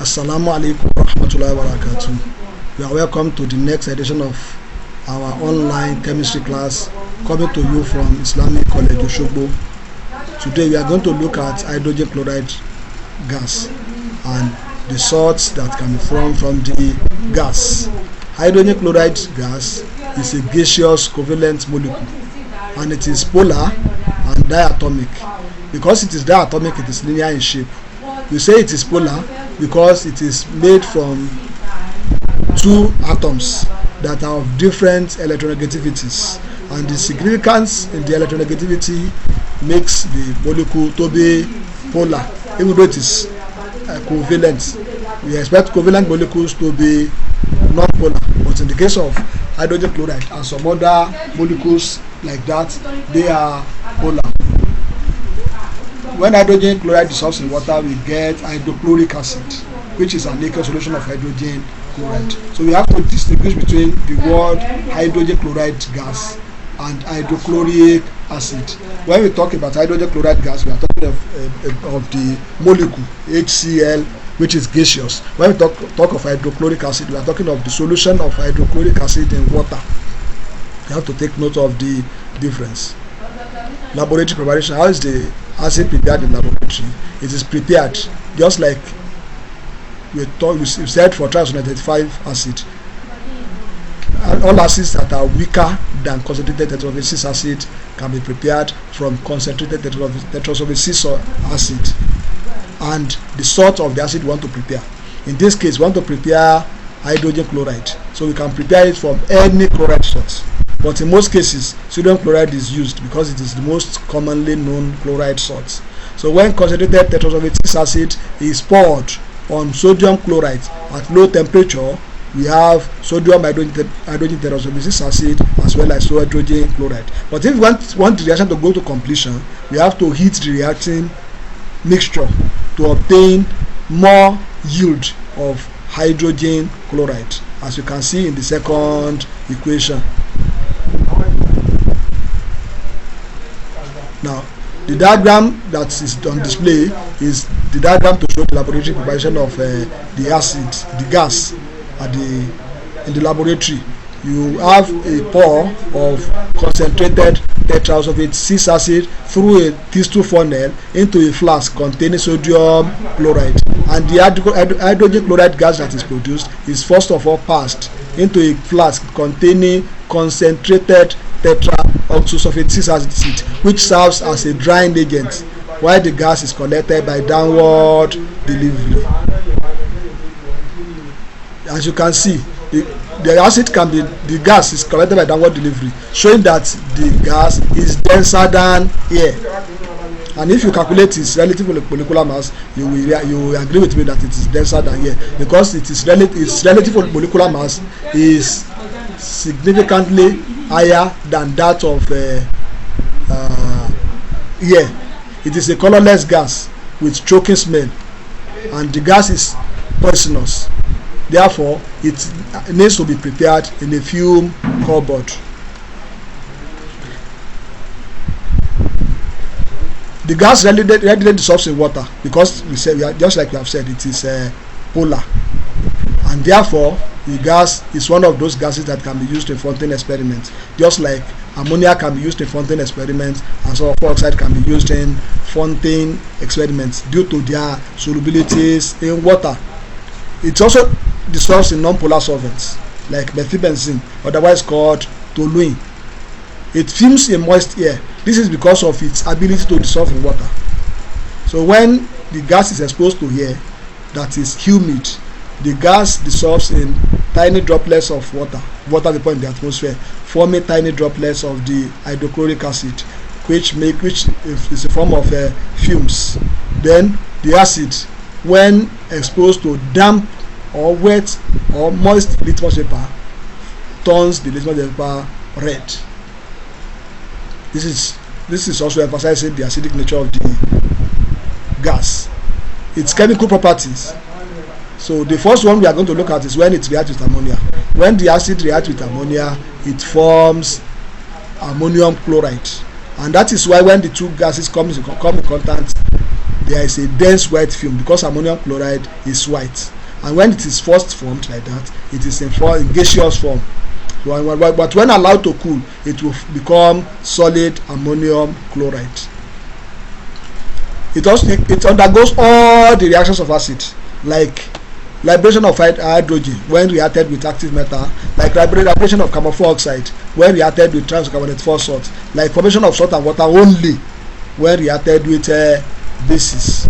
Assalamu alaikum wa rahmatullahi wa barakatuh. You are welcome to the next edition of our online chemistry class coming to you from Islamic College Oshogbo. Today we are going to look at hydrogen chloride gas and the salts that can be formed from the gas. Hydrogen chloride gas is a gaseous covalent molecule and it is polar and diatomic. Because it is diatomic, it is linear in shape. We say it is polar because it is made from two atoms that are of different electronegativities, and the significance in the electronegativity makes the molecule to be polar, even though it is covalent. We expect covalent molecules to be non-polar, but in the case of hydrogen chloride and some other molecules like that, they are polar. When hydrogen chloride dissolves in water, we get hydrochloric acid, which is an aqueous solution of hydrogen chloride. So we have to distinguish between the word hydrogen chloride gas and hydrochloric acid. When we talk about hydrogen chloride gas, we are talking of the molecule HCl, which is gaseous. When we talk of hydrochloric acid, we are talking of the solution of hydrochloric acid in water. You have to take note of the difference. Laboratory preparation. How is the acid prepared in laboratory? It is prepared just like we said for triazole acid. All acids that are weaker than concentrated tetrasulfate acid can be prepared from concentrated tetrasulfate acid and the sort of the acid we want to prepare. In this case, we want to prepare hydrogen chloride, so we can prepare it from any chloride source. But in most cases, sodium chloride is used because it is the most commonly known chloride salt. So when concentrated tetrasulfate acid is poured on sodium chloride at low temperature, we have sodium hydrogen tetrasulfate acid as well as hydrogen chloride. But if we want the reaction to go to completion, we have to heat the reacting mixture to obtain more yield of hydrogen chloride, as you can see in the second equation. Now, the diagram that is on display is the diagram to show the laboratory preparation of the acid, the gas in the laboratory. You have a pour of concentrated tetrasulfate acid through a Ss2 funnel into a flask containing sodium chloride, and the hydrogen chloride gas that is produced is first of all passed into a flask containing concentrated tetraoxosulfate acid, which serves as a drying agent while the gas is collected by downward delivery. As you can see, the gas is collected by downward delivery, showing that the gas is denser than air. And if you calculate its relative molecular mass, you will agree with me that it is denser than air, because its relative molecular mass is significantly higher than that of air. It is a colorless gas with choking smell, and the gas is poisonous. Therefore, it needs to be prepared in a fume cupboard. The gas readily dissolves in water because just like we have said, it is polar, and therefore the gas is one of those gases that can be used in fountain experiments. Just like ammonia can be used in fountain experiments, and sulfur oxide can be used in fountain experiments due to their solubilities in water. It also dissolves in non-polar solvents like methylbenzene, otherwise called toluene. It fumes in moist air. This is because of its ability to dissolve in water. So when the gas is exposed to air that is humid, the gas dissolves in tiny droplets of water vapor in the atmosphere, forming tiny droplets of the hydrochloric acid, which is a form of fumes. Then the acid, when exposed to damp or wet or moist litmus paper, turns the litmus paper red. This is also emphasizing the acidic nature of the gas. Its chemical properties. So the first one we are going to look at is when it reacts with ammonia. When the acid reacts with ammonia, it forms ammonium chloride, and that is why when the two gases come in contact, there is a dense white film, because ammonium chloride is white, and when it is first formed like that, it is in gaseous form. But when allowed to cool, it will become solid ammonium chloride. It undergoes all the reactions of acid, like liberation of hydrogen when reacted with active metal, like liberation of carbon dioxide when reacted with transcarbonate phosphate, like formation of salt and water only when reacted with bases.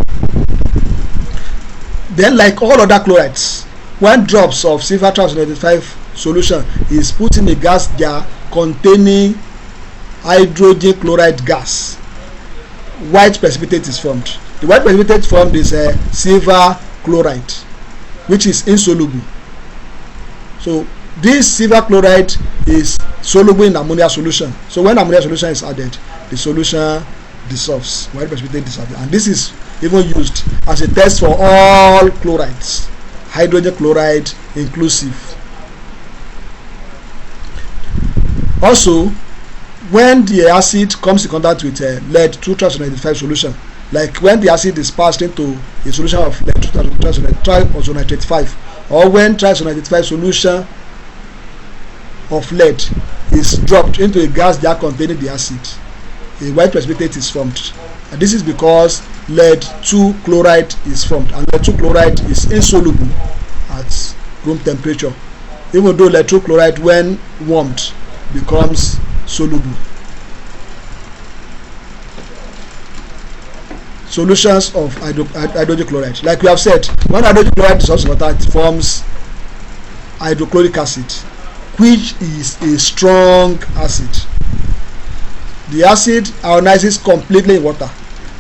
Then, like all other chlorides, when drops of silver 95 solution is put in a gas jar containing hydrogen chloride gas, white precipitate is formed. The white precipitate formed is silver chloride, which is insoluble. So this silver chloride is soluble in ammonia solution. So when ammonia solution is added, the solution dissolves, white precipitate dissolves, and this is even used as a test for all chlorides, hydrogen chloride inclusive. Also, when the acid comes in contact with lead 295 solution, like when the acid is passed into a solution of lead 295, or when 295 solution of lead is dropped into a gas jar containing the acid, a white precipitate is formed. And this is because lead 2 chloride is formed, and lead 2 chloride is insoluble at room temperature, even though lead 2 chloride when warmed becomes soluble. Solutions of hydrogen chloride, like we have said, when hydrogen chloride dissolves in water, it forms hydrochloric acid, which is a strong acid. The acid ionizes completely in water,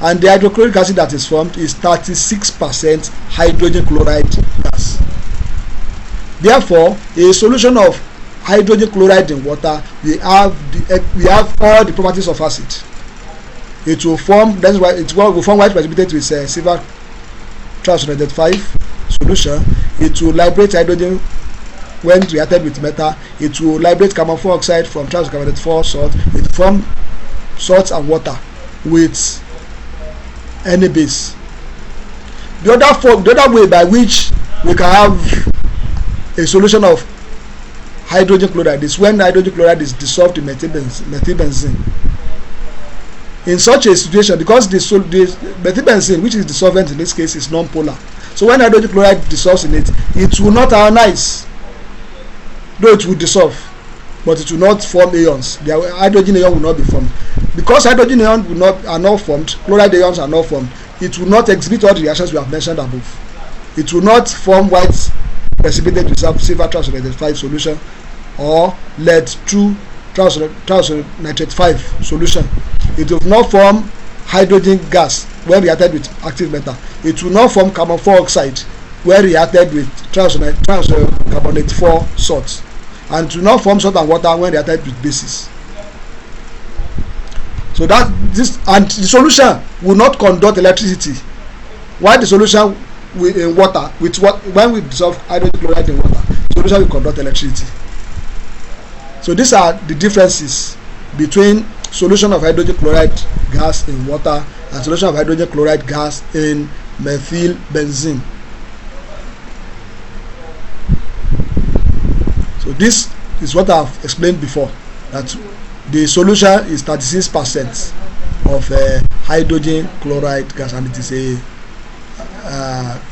and the hydrochloric acid that is formed is 36% hydrogen chloride gas. Therefore, a solution of hydrogen chloride in water, we have all the properties of acid. It will form, that's why it will form white precipitate with silver 295 solution. It will liberate hydrogen when reacted with metal. It will liberate carbon dioxide from transcarbonate phosphate. It will form salts and water with any base. The other way by which we can have a solution of hydrogen chloride is when hydrogen chloride is dissolved in methylbenzene. In such a situation, because the methylbenzene, which is the solvent in this case, is non-polar, so when hydrogen chloride dissolves in it, it will not ionize, though it will dissolve, but it will not form ions. The hydrogen ion will not be formed. Because hydrogen ions are not formed, chloride ions are not formed, it will not exhibit all the reactions we have mentioned above. It will not form white precipitate with silver 295 solution or lead 2 295 solution. It will not form hydrogen gas when reacted with active metal. It will not form carbon dioxide when reacted with transcarbonate 4 salts, and it will not form salt and water when reacted with bases. So that this, and the solution will not conduct electricity, while the solution in water, when we dissolve hydrogen chloride in water, the solution will conduct electricity. So these are the differences between solution of hydrogen chloride gas in water and solution of hydrogen chloride gas in methylbenzene. So this is what I have explained before, that the solution is 36% of hydrogen chloride gas, and it is a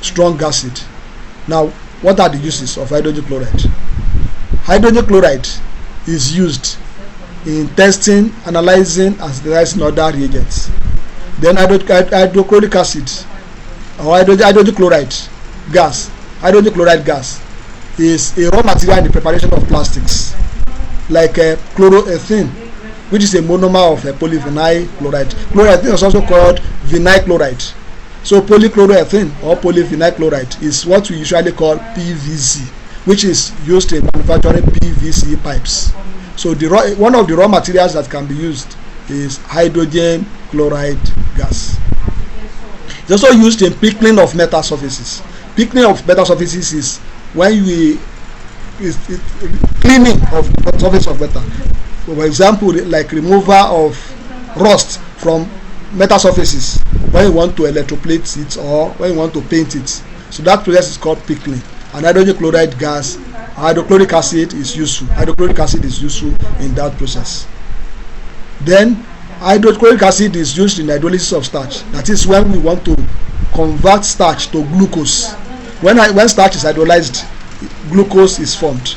strong acid. Now, what are the uses of hydrogen chloride? Hydrogen chloride is used in testing, analyzing, and synthesizing other reagents. Then hydrochloric acid or hydrogen chloride gas is a raw material in the preparation of plastics, like chloroethene, which is a monomer of polyvinyl chloride. Chloroethene is also called vinyl chloride. So polychloroethene or polyvinyl chloride is what we usually call PVC, which is used in manufacturing PVC pipes. So one of the raw materials that can be used is hydrogen chloride gas. It's also used in pickling of metal surfaces. Pickling of metal surfaces is when cleaning of the surface of metal. For example, like removal of rust from metal surfaces when you want to electroplate it or when you want to paint it. So that process is called pickling. And hydrogen chloride gas, hydrochloric acid is useful. Hydrochloric acid is useful in that process. Then hydrochloric acid is used in hydrolysis of starch. That is when we want to convert starch to glucose. When starch is hydrolyzed, glucose is formed.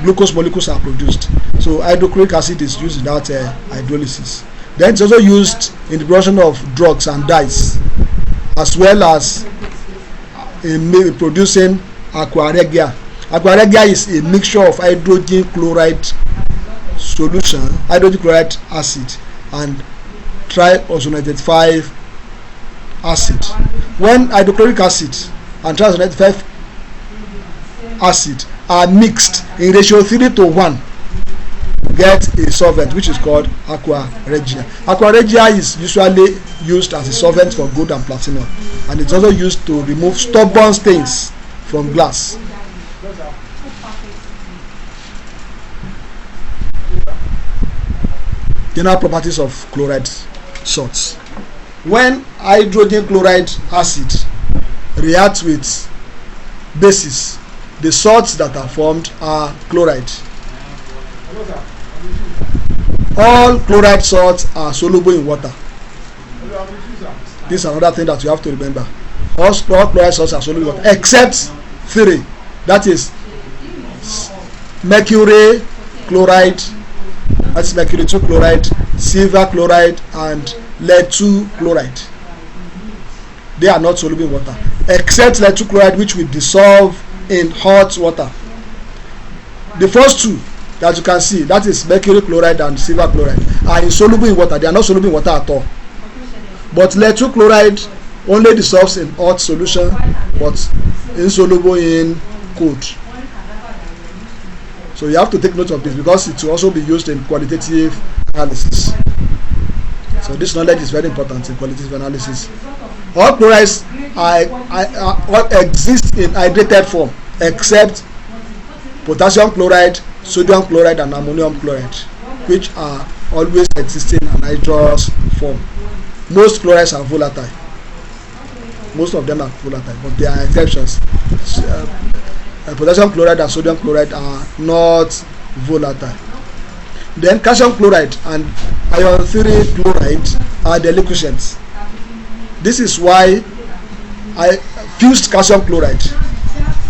Glucose molecules are produced. So hydrochloric acid is used in that hydrolysis. Then it's also used in the production of drugs and dyes, as well as in producing aqua regia. Aqua regia is a mixture of hydrogen chloride solution, hydrogen chloride acid, and triosonate 5 acid. When hydrochloric acid and triosonate 5 acid are mixed in ratio 3:1, get a solvent which is called aqua regia. Aqua regia is usually used as a solvent for gold and platinum, and it's also used to remove stubborn stains from glass. General properties of chloride salts. When hydrogen chloride acid reacts with bases, the salts that are formed are chloride. All chloride salts are soluble in water. This is another thing that you have to remember. All chloride salts are soluble in water except 3. That is mercury chloride, that's mercury 2 chloride, silver chloride, and lead 2 chloride. They are not soluble in water except lead 2 chloride, which will dissolve in hot water. The first two that you can see, that is mercury chloride and silver chloride, are insoluble in water. They are not soluble in water at all. But lead 2 chloride only dissolves in hot solution, but insoluble in cold. So you have to take note of this because it will also be used in qualitative analysis. So this knowledge is very important in qualitative analysis. All chlorides all exist in hydrated form except potassium chloride, sodium chloride, and ammonium chloride, which are always existing in anhydrous form. Most chlorides are volatile. Most of them are volatile, but there are exceptions. Potassium chloride and sodium chloride are not volatile. Then calcium chloride and iron 3 chloride are deliquescents. This is why fused calcium chloride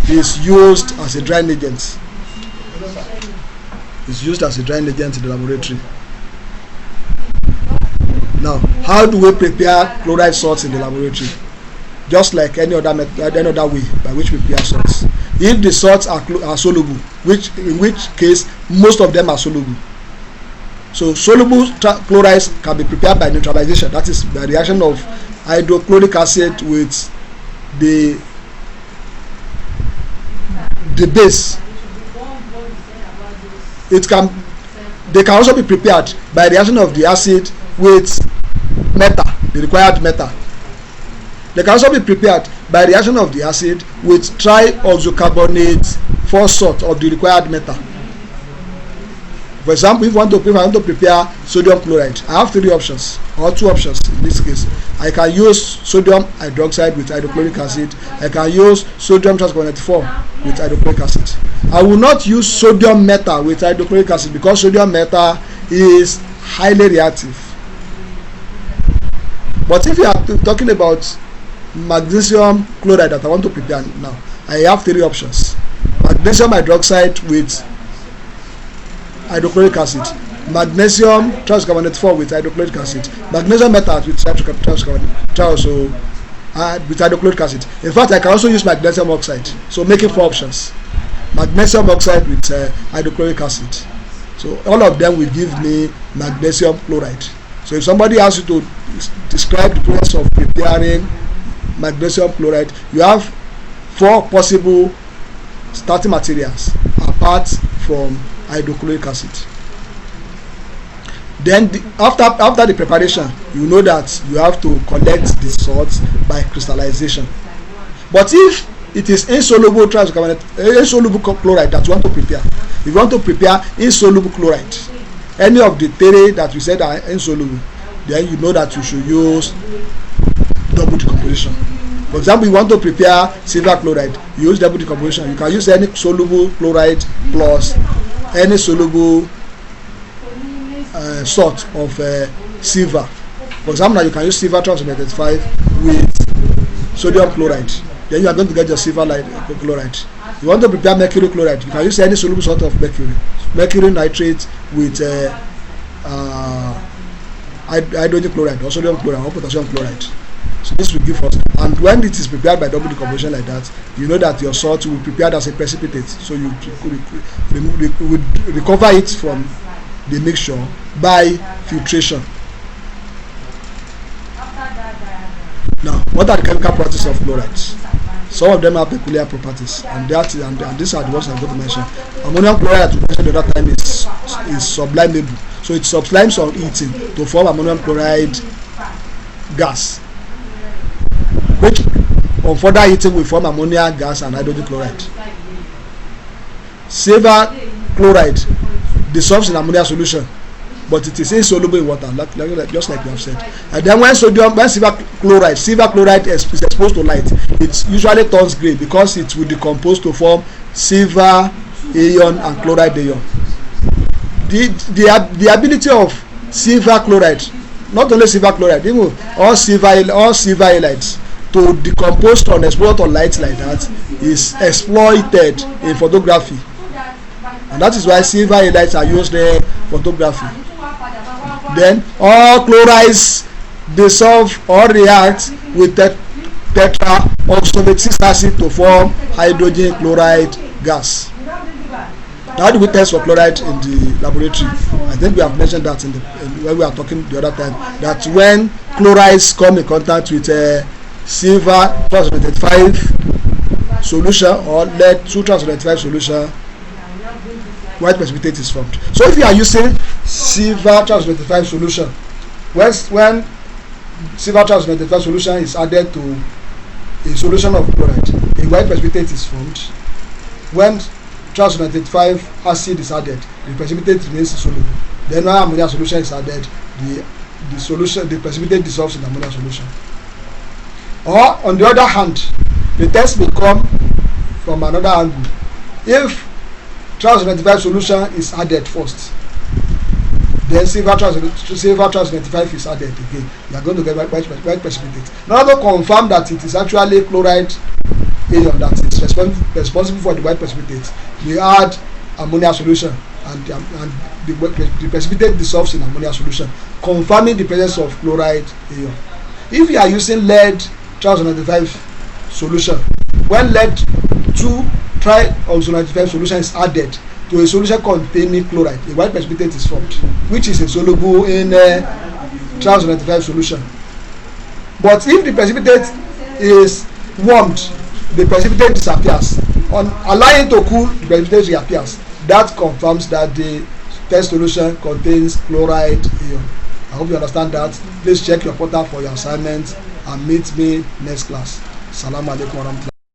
is used as a drying agent. It's used as a drying agent in the laboratory. Now, how do we prepare chloride salts in the laboratory? Just like any other way by which we prepare salts. If the salts are soluble, in which case most of them are soluble. So soluble chlorides can be prepared by neutralization. That is by reaction of hydrochloric acid with the base. They can also be prepared by reaction of the acid with metal, the required metal. They can also be prepared by reaction of the acid with trioxocarbonate 4 salt of the required metal. For example, if I want to prepare sodium chloride, I have 3 options or 2 options in this case. I can use sodium hydroxide with hydrochloric acid. I can use sodium tricarbonate 4 with hydrochloric acid. I will not use sodium metal with hydrochloric acid because sodium metal is highly reactive. But if you are talking about magnesium chloride that I want to prepare now, I have 3 options: magnesium hydroxide with hydrochloric acid, magnesium tricarbonate 4 with hydrochloric acid, magnesium metal with with hydrochloric acid. In fact, I can also use magnesium oxide, so making 4 options: magnesium oxide with hydrochloric acid. So all of them will give me magnesium chloride. So if somebody asks you to describe the process of preparing magnesium chloride, you have 4 possible starting materials apart from hydrochloric acid. Then after the preparation, you know that you have to collect the salts by crystallization. But if it is insoluble chloride that you want to prepare, if you want to prepare insoluble chloride, any of the 3 that we said are insoluble, then you know that you should use double decomposition. For example, you want to prepare silver chloride, you use double decomposition. You can use any soluble chloride plus any soluble salt of silver. For example, now you can use silver 235 with sodium chloride. Then you are going to get your silver chloride. You want to prepare mercury chloride, you can use any soluble salt of mercury nitrate with hydrogen chloride or sodium chloride or potassium chloride. So this will give us, and when it is prepared by double decomposition like that, you know that your salt will be prepared as a precipitate, so you would recover it from the mixture by filtration. Now, what are the chemical properties of chlorides? Some of them have peculiar properties, and these are the ones I'm going to mention. Ammonium chloride, as we mentioned the other time, is sublimable, so it sublimes on heating to form ammonium chloride gas, which on further heating will form ammonia gas and hydrogen chloride. Silver chloride dissolves in ammonia solution, but it is insoluble in water, just like we have said. And then when silver chloride is exposed to light, it usually turns grey because it will decompose to form silver ion and chloride ion. The ability of silver chloride, not only silver chloride, even all silver halides, to decompose on exposure to light like that is exploited in photography, and that is why silver halides are used in photography. Then all chlorides dissolve or react with tetraoxomatic acid to form hydrogen chloride gas. How do we test for chloride in the laboratory? I think we have mentioned that when we are talking the other time, that when chlorides come in contact with silver 235 solution or lead 235 solution, white precipitate is formed. So if you are using silver 235 solution, when silver 235 solution is added to a solution of chloride, a white precipitate is formed. When 235 acid is added, the precipitate remains soluble. Then when ammonia solution is added, the precipitate dissolves in ammonia solution. Or on the other hand, the test may come from another angle. If 235 solution is added first, then silver 235 is added again, you are going to get white precipitate. Now to confirm that it is actually chloride ion that is responsible for the white precipitate, we add ammonia solution, and the precipitate dissolves in ammonia solution, confirming the presence of chloride ion. If you are using lead 235 solution, when lead 2-trioxo-95 solution is added to a solution containing chloride, a white precipitate is formed, which is insoluble in 295 solution. But if the precipitate is warmed, the precipitate disappears. On allowing to cool, the precipitate reappears. That confirms that the test solution contains chloride ion. I hope you understand that. Please check your portal for your assignments and meet me next class. Assalamu alaikum warahmatullahi.